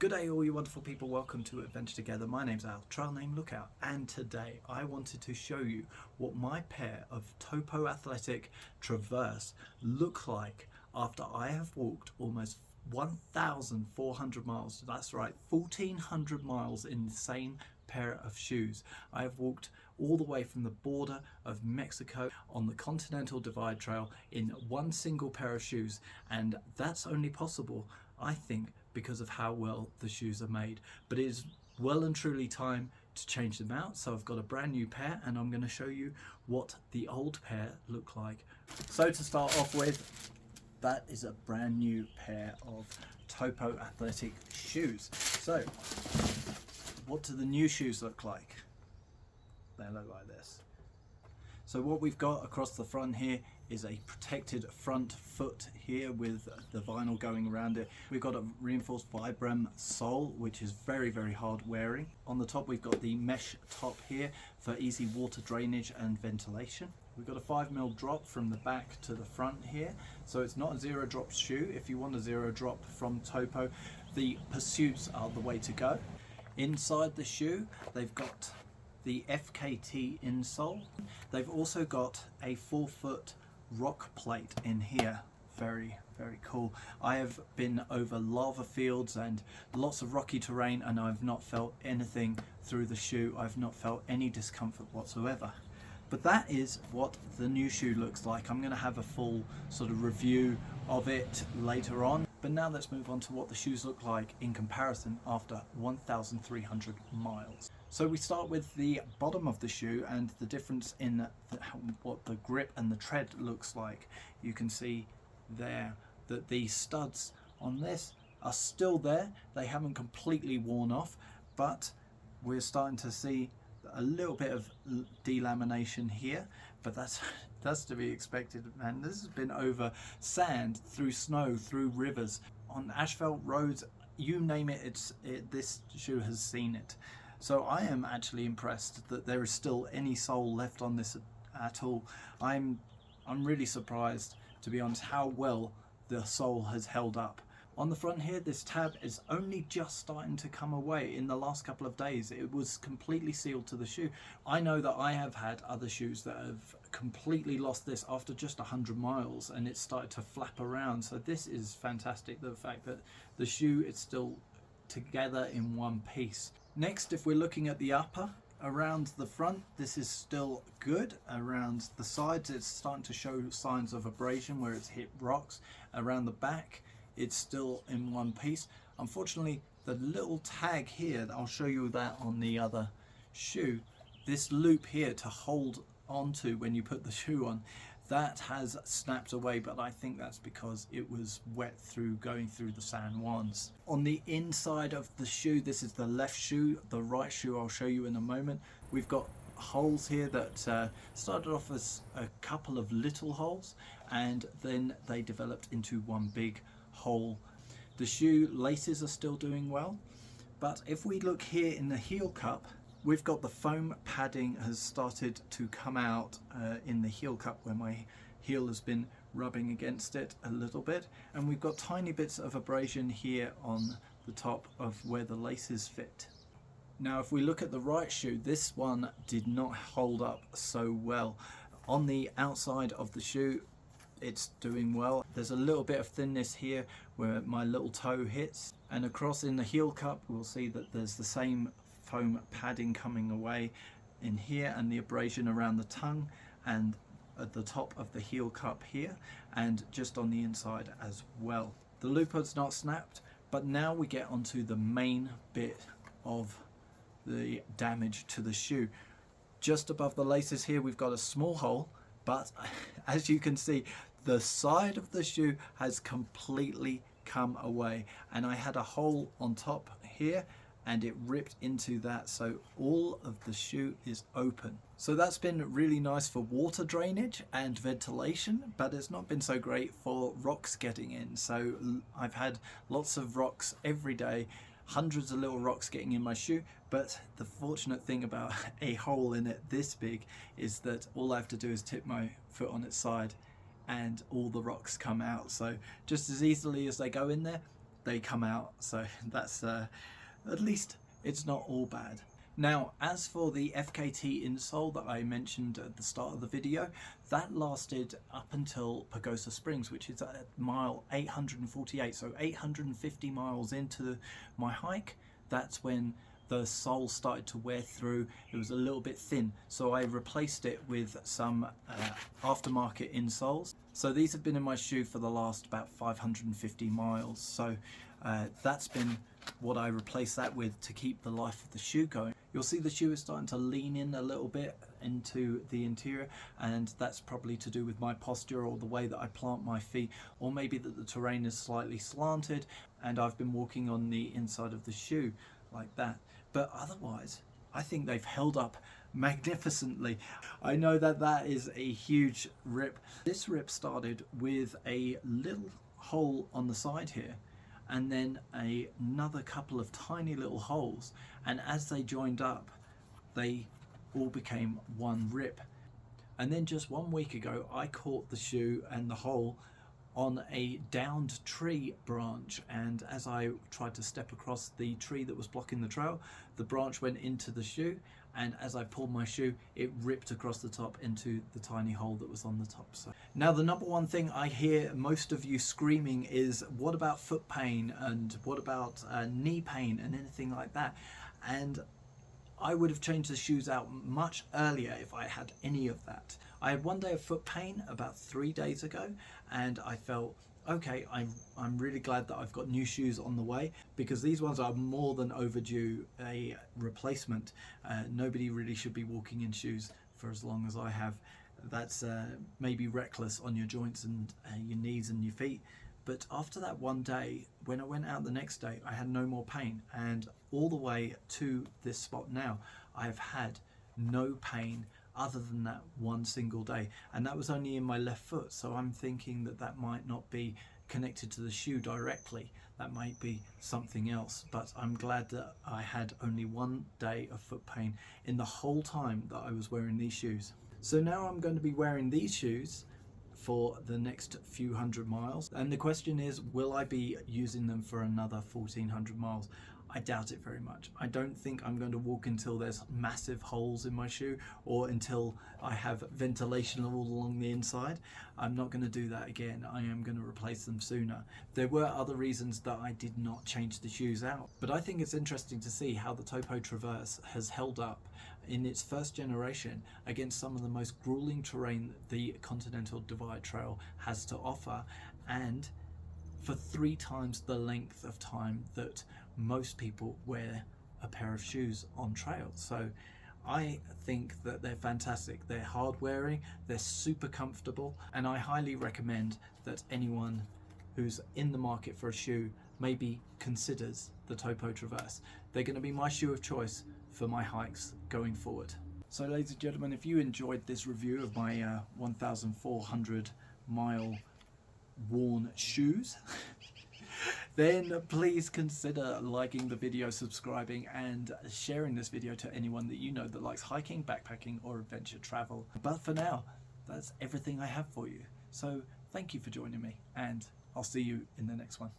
Good day all you wonderful people, welcome to Adventure Together. My name's Al, Trail Name Lookout, and today I wanted to show you what my pair of Topo Athletic Traverse look like after I have walked almost 1,400 miles. That's right, 1,400 miles in the same pair of shoes. I have walked all the way from the border of Mexico on the Continental Divide Trail in one single pair of shoes, and that's only possible, I think, because of how well the shoes are made. But it is well and truly time to change them out, so I've got a brand new pair and I'm going to show you what the old pair look like. So to start off with, that is a brand new pair of Topo Athletic shoes. So what do the new shoes look like? They look like this. So what we've got across the front here is a protected front foot here with the vinyl going around it. We've got a reinforced Vibram sole, which is very, very hard wearing. On the top we've got the mesh top here for easy water drainage and ventilation. We've got a 5mm drop from the back to the front here, so it's not a zero drop shoe. If you want a zero drop from Topo, the Pursuits are the way to go. Inside the shoe they've got the FKT insole. They've also got a 4-foot rock plate in here. Very, very cool. I have been over lava fields and lots of rocky terrain and I've not felt anything through the shoe. I've not felt any discomfort whatsoever. But that is what the new shoe looks like. I'm going to have a full sort of review of it later on. But now let's move on to what the shoes look like in comparison after 1,300 miles. So we start with the bottom of the shoe and the difference in what the grip and the tread looks like. You can see there that the studs on this are still there. They haven't completely worn off, but we're starting to see a little bit of delamination here, but that's to be expected, man. This has been over sand, through snow, through rivers, on asphalt roads, you name it, this shoe has seen it. So I am actually impressed that there is still any sole left on this at all. I'm really surprised, to be honest, how well the sole has held up. On the front here, this tab is only just starting to come away. In the last couple of days, it was completely sealed to the shoe. I know that I have had other shoes that have completely lost this after just 100 miles and it started to flap around. So this is fantastic, the fact that the shoe is still together in one piece. Next, if we're looking at the upper, around the front, this is still good. Around the sides, it's starting to show signs of abrasion where it's hit rocks. Around the back, it's still in one piece. Unfortunately, the little tag here, I'll show you that on the other shoe, this loop here to hold onto when you put the shoe on, that has snapped away, but I think that's because it was wet through going through the San Juans. On the inside of the shoe, this is the left shoe. The right shoe I'll show you in a moment. We've got holes here that started off as a couple of little holes and then they developed into one big hole. The shoe laces are still doing well, but if we look here in the heel cup, we've got the foam padding has started to come out in the heel cup where my heel has been rubbing against it a little bit, and we've got tiny bits of abrasion here on the top of where the laces fit. Now if we look at the right shoe, this one did not hold up so well. On the outside of the shoe, it's doing well. There's a little bit of thinness here where my little toe hits, and across in the heel cup we'll see that there's the same foam padding coming away in here and the abrasion around the tongue and at the top of the heel cup here and just on the inside as well. The loop has not snapped, but now we get onto the main bit of the damage to the shoe. Just above the laces here we've got a small hole, but as you can see, the side of the shoe has completely come away, and I had a hole on top here and it ripped into that, so all of the shoe is open. So that's been really nice for water drainage and ventilation, but it's not been so great for rocks getting in. So I've had lots of rocks every day, hundreds of little rocks getting in my shoe, but the fortunate thing about a hole in it this big is that all I have to do is tip my foot on its side and all the rocks come out. So just as easily as they go in there, they come out, so that's at least it's not all bad. Now, as for the FKT insole that I mentioned at the start of the video, that lasted up until Pagosa Springs, which is at mile 848, so 850 miles into my hike. That's when the sole started to wear through. It was a little bit thin, so I replaced it with some aftermarket insoles. So these have been in my shoe for the last about 550 miles, so that's been what I replaced that with to keep the life of the shoe going. You'll see the shoe is starting to lean in a little bit into the interior, and that's probably to do with my posture or the way that I plant my feet, or maybe that the terrain is slightly slanted and I've been walking on the inside of the shoe like that. But otherwise, I think they've held up magnificently. I know that that is a huge rip. This rip started with a little hole on the side here, and then another couple of tiny little holes, and as they joined up they all became one rip. And then just 1 week ago I caught the shoe and the hole on a downed tree branch, and as I tried to step across the tree that was blocking the trail, the branch went into the shoe, and as I pulled my shoe it ripped across the top into the tiny hole that was on the top. So now the number one thing I hear most of you screaming is, what about foot pain, and what about knee pain and anything like that? And I would have changed the shoes out much earlier if I had any of that. I had 1 day of foot pain about 3 days ago, and I felt, okay, I'm really glad that I've got new shoes on the way, because these ones are more than overdue a replacement. Nobody really should be walking in shoes for as long as I have. That's maybe reckless on your joints and your knees and your feet. But after that 1 day, when I went out the next day, I had no more pain, and all the way to this spot now, I have had no pain other than that one single day, and that was only in my left foot. So I'm thinking that that might not be connected to the shoe directly, that might be something else, but I'm glad that I had only 1 day of foot pain in the whole time that I was wearing these shoes. So now I'm going to be wearing these shoes for the next few hundred miles, and the question is, will I be using them for another 1400 miles? I doubt it very much. I don't think I'm going to walk until there's massive holes in my shoe, or until I have ventilation all along the inside. I'm not going to do that again. I am going to replace them sooner. There were other reasons that I did not change the shoes out, but I think it's interesting to see how the Topo Traverse has held up in its first generation against some of the most grueling terrain the Continental Divide Trail has to offer, and for 3 times the length of time that most people wear a pair of shoes on trail. So I think that they're fantastic. They're hard wearing, they're super comfortable, and I highly recommend that anyone who's in the market for a shoe maybe considers the Topo Traverse. They're going to be my shoe of choice for my hikes going forward. So ladies and gentlemen, if you enjoyed this review of my 1,400 mile worn shoes, then please consider liking the video, subscribing, and sharing this video to anyone that you know that likes hiking, backpacking, or adventure travel. But for now, that's everything I have for you. So thank you for joining me, and I'll see you in the next one.